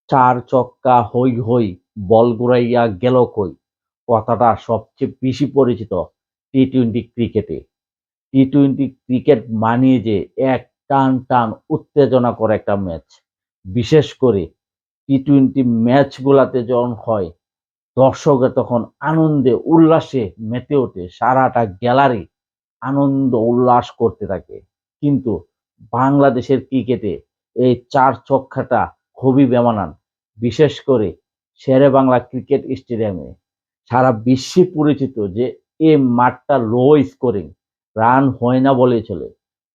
চার চক্কা হৈ হৈ বল ঘুরাইয়া গেল কই কথাটা সবচেয়ে বেশি পরিচিত টি-টোয়েন্টি ক্রিকেটে। টি-টোয়েন্টি ক্রিকেট মানেই যে এক টান টান উত্তেজনাকর একটা ম্যাচ। বিশেষ করে টি-টোয়েন্টি ম্যাচগুলাতে যখন হয়, দর্শকরা তখন আনন্দে উল্লাসে মেতে ওঠে। সারাটা গ্যালারি আনন্দ উল্লাস করতে থাকে। কিন্তু বাংলাদেশের ক্রিকেটে এই চার ছক্কাটা খুবই বেমানান। বিশেষ করে শেরেবাংলা ক্রিকেট স্টেডিয়ামে সারা বিশ্বে পরিচিত যে এই মাঠটা লো স্কোরিং, রান হয় না বলেই চলে।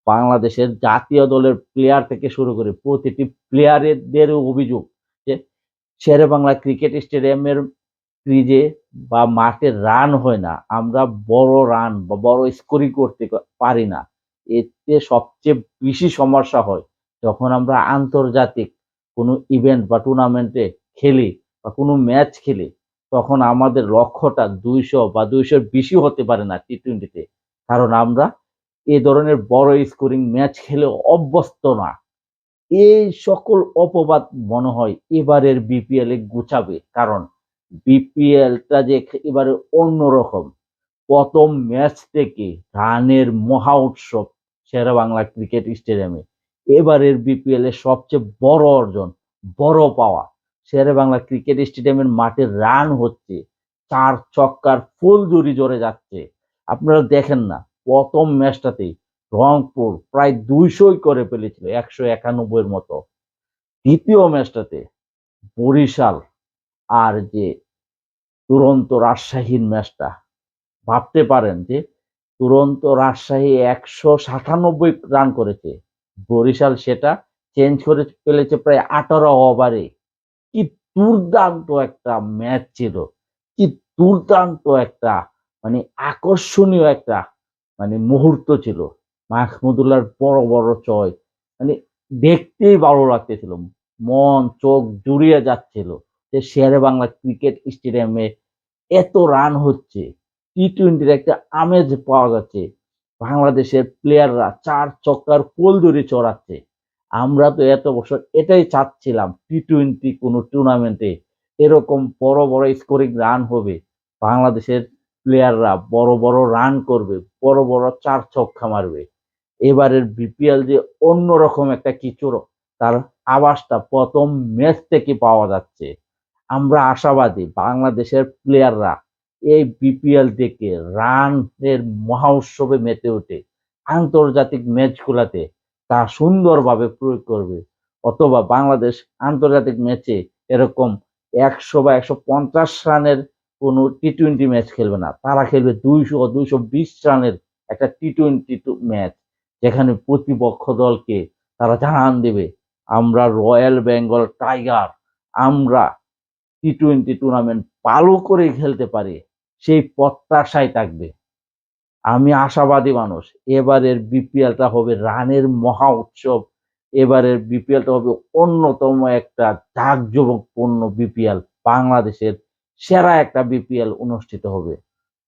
বাংলাদেশের জাতীয় দলের প্লেয়ার থেকে শুরু করে প্রতিটি প্লেয়ারদের অভিযোগ যে শেরেবাংলা ক্রিকেট স্টেডিয়ামের ক্রিজে বা মাঠে রান হয় না, আমরা বড় রান বা বড় স্কোরিং করতে পারি না। এতে সবচেয়ে বেশি সমস্যা হয় যখন আমরা আন্তর্জাতিক কোনো ইভেন্ট বা টুর্নামেন্টে খেলি বা কোনো ম্যাচ খেলি, তখন আমাদের লক্ষ্যটা 200 বা 200-র বেশি হতে পারে না টি-টোয়েন্টিতে। কারণ আমরা এ ধরনের বড় স্কোরিং ম্যাচ খেলে অভ্যস্ত না। এই সকল অপবাদ মনে হয় এবারের বিপিএল এ গুছাবে। কারণ বিপিএলটা যে এবারে অন্যরকম। প্রথম ম্যাচ থেকে রানের মহা উৎসব শেরেবাংলা ক্রিকেট স্টেডিয়ামে। এবারের বিপিএল এর সবচেয়ে বড় অর্জন, বড় পাওয়া, শেরেবাংলা ক্রিকেট স্টেডিয়ামের মাঠে রান হচ্ছে, চার ছক্কার ফুলঝুরি জড়ে যাচ্ছে। আপনারা দেখেন না, প্রথম ম্যাচটাতেই রংপুর প্রায় 200 করে ফেলেছিল, 191-এর মতো। দ্বিতীয় ম্যাচটাতে বরিশাল আর যে দুরন্ত রাজশাহীর ম্যাচটা, ভাবতে পারেন যে দুরন্ত রাজশাহী 197 রান করেছে, বরিশাল সেটা চেঞ্জ করে ফেলেছে প্রায় 18 ওভারে। কি দুর্দান্ত একটা ম্যাচ ছিল, কি দুর্দান্ত একটা মানে আকর্ষণীয় একটা মুহূর্ত ছিল। মাহমুদুল্লাহর বড় বড় ছয়, মানে দেখতেই ভালো লাগতেছিল, মন চোখ জুড়িয়ে যাচ্ছিল যে শেরে বাংলা ক্রিকেট স্টেডিয়ামে এত রান হচ্ছে, টি-টোয়েন্টির একটা আমেজ পাওয়া যাচ্ছে, বাংলাদেশের প্লেয়াররা চার ছক্কার ফুলঝুরি চড়াচ্ছে। আমরা তো এত বছর এটাই চাচ্ছিলাম, টি-টোয়েন্টি কোনো টুর্নামেন্টে এরকম বড় বড় স্কোরিং রান হবে, বাংলাদেশের প্লেয়াররা বড় বড় রান করবে, বড় বড় চার ছক্কা মারবে। এবারের বিপিএল যে অন্যরকম একটা কিছু, তার আভাসটা প্রথম ম্যাচ থেকে পাওয়া যাচ্ছে। আমরা আশাবাদী বাংলাদেশের প্লেয়াররা এই বিপিএল থেকে রানের মহা উৎসবে মেতে ওঠে, আন্তর্জাতিক ম্যাচগুলাতে তা সুন্দরভাবে প্রয়োগ করবে। অথবা বাংলাদেশ আন্তর্জাতিক ম্যাচে এরকম 100 বা 150 রানের কোনো টি-টোয়েন্টি ম্যাচ খেলবে না, তারা খেলবে 200-220 রানের একটা টি-টোয়েন্টি ম্যাচ, যেখানে প্রতিপক্ষ দলকে তারা জানান দেবে আমরা রয়্যাল বেঙ্গল টাইগার, আমরা টি-টোয়েন্টি টুর্নামেন্ট ভালো করে খেলতে পারি, সেই প্রত্যাশায় থাকবে। আমি আশাবাদী মানুষ, এবারের বিপিএলটা হবে রানের মহা উৎসব। এবারের বিপিএলটা হবে অন্যতম একটা জাঁকজমকপূর্ণ বিপিএল, বাংলাদেশের সেরা একটা বিপিএল অনুষ্ঠিত হবে।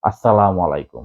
আসসালামু আলাইকুম।